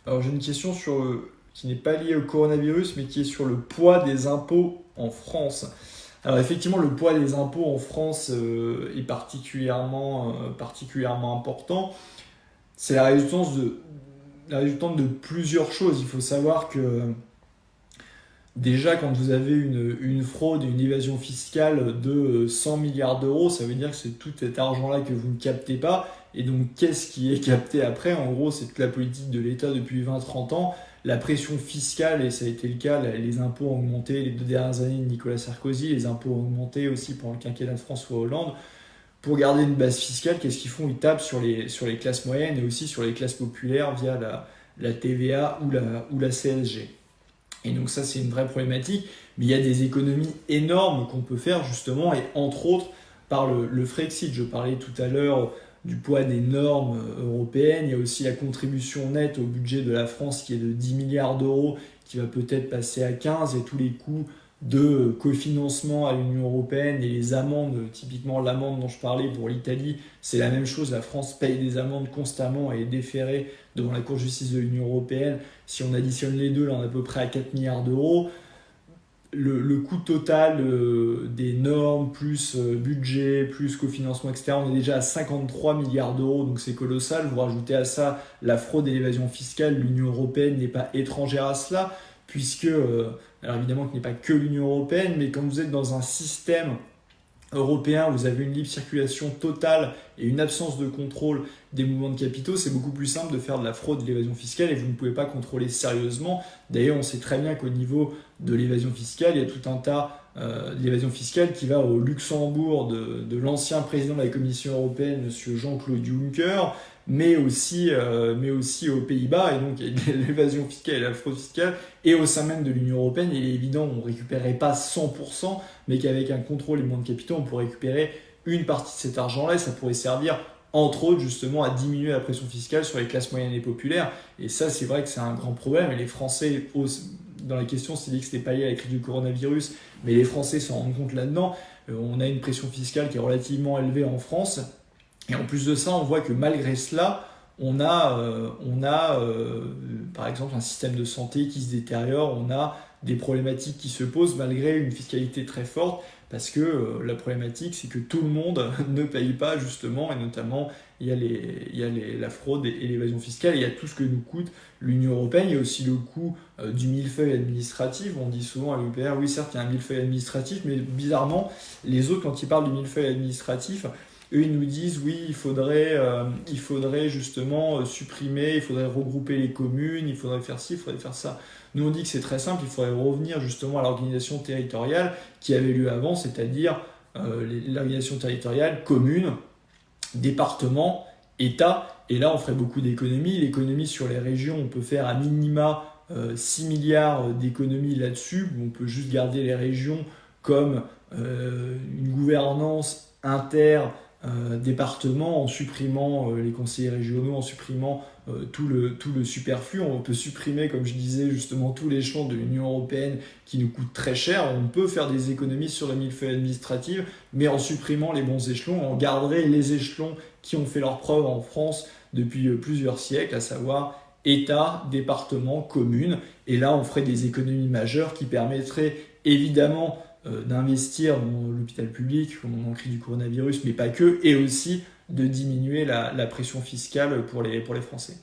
Alors j'ai une question qui n'est pas liée au coronavirus, mais qui est sur le poids des impôts en France. Alors effectivement, le poids des impôts en France est particulièrement important. C'est la résultante de plusieurs choses. Il faut savoir que déjà, quand vous avez une fraude et une évasion fiscale de 100 milliards d'euros, ça veut dire que c'est tout cet argent-là que vous ne captez pas. Et donc, qu'est-ce qui est capté après? En gros, c'est toute la politique de l'État depuis 20-30 ans. La pression fiscale, et ça a été le cas, les impôts ont augmenté les 2 dernières années de Nicolas Sarkozy, les impôts ont augmenté aussi pendant le quinquennat de François Hollande. Pour garder une base fiscale, qu'est-ce qu'ils font? Ils tapent sur les classes moyennes et aussi sur les classes populaires via la TVA ou la CSG. Et donc ça, c'est une vraie problématique. Mais il y a des économies énormes qu'on peut faire justement, et entre autres par le Frexit. Je parlais tout à l'heure du poids des normes européennes. Il y a aussi la contribution nette au budget de la France qui est de 10 milliards d'euros, qui va peut-être passer à 15, et tous les coûts de cofinancement à l'Union européenne et les amendes, typiquement l'amende dont je parlais pour l'Italie, c'est la même chose. La France paye des amendes constamment et est déférée devant la Cour de justice de l'Union européenne. Si on additionne les deux, là on est à peu près à 4 milliards d'euros. Le coût total des normes, plus budget, plus cofinancement, etc., on est déjà à 53 milliards d'euros, donc c'est colossal. Vous rajoutez à ça la fraude et l'évasion fiscale, l'Union européenne n'est pas étrangère à cela, puisque, alors évidemment que ce n'est pas que l'Union européenne, mais quand vous êtes dans un système européen, vous avez une libre circulation totale et une absence de contrôle des mouvements de capitaux, c'est beaucoup plus simple de faire de la fraude, de l'évasion fiscale, et vous ne pouvez pas contrôler sérieusement. D'ailleurs, on sait très bien qu'au niveau de l'évasion fiscale, il y a tout un tas d'évasion fiscale qui va au Luxembourg de l'ancien président de la Commission européenne, M. Jean-Claude Juncker, mais aussi aux Pays-Bas. Et donc il y a l'évasion fiscale et la fraude fiscale, et au sein même de l'Union européenne, il est évident qu'on ne récupérerait pas 100%, mais qu'avec un contrôle des mouvements de capitaux, on pourrait récupérer une partie de cet argent-là, et ça pourrait servir entre autres justement à diminuer la pression fiscale sur les classes moyennes et populaires. Et ça, c'est vrai que c'est un grand problème. Et les Français, dans la question, c'est dit que c'était pas lié à la crise du coronavirus, mais les Français s'en rendent compte là-dedans. On a une pression fiscale qui est relativement élevée en France. Et en plus de ça, on voit que malgré cela, on a par exemple un système de santé qui se détériore, on a des problématiques qui se posent malgré une fiscalité très forte, parce que la problématique, c'est que tout le monde ne paye pas justement, et notamment la fraude et l'évasion fiscale, et il y a tout ce que nous coûte l'Union européenne. Il y a aussi le coût du millefeuille administratif. On dit souvent à l'UPR, oui certes il y a un millefeuille administratif, mais bizarrement, les autres, quand ils parlent du millefeuille administratif, eux, ils nous disent oui, il faudrait justement supprimer, il faudrait regrouper les communes, il faudrait faire ci, il faudrait faire ça. Nous, on dit que c'est très simple, il faudrait revenir justement à l'organisation territoriale qui avait lieu avant, c'est-à-dire l'organisation territoriale commune, département, État. Et là, on ferait beaucoup d'économies. L'économie sur les régions, on peut faire à minima 6 milliards d'économies là-dessus. On peut juste garder les régions comme une gouvernance département, en supprimant les conseillers régionaux, en supprimant tout le superflu. On peut supprimer, comme je disais justement, tout l'échelon de l'Union européenne qui nous coûte très cher. On peut faire des économies sur la millefeuille administrative, mais en supprimant les bons échelons, on garderait les échelons qui ont fait leur preuve en France depuis plusieurs siècles, à savoir État, département, commune. Et là, on ferait des économies majeures qui permettraient évidemment d'investir dans l'hôpital public, comme on en crie du coronavirus, mais pas que, et aussi de diminuer la pression fiscale pour les Français.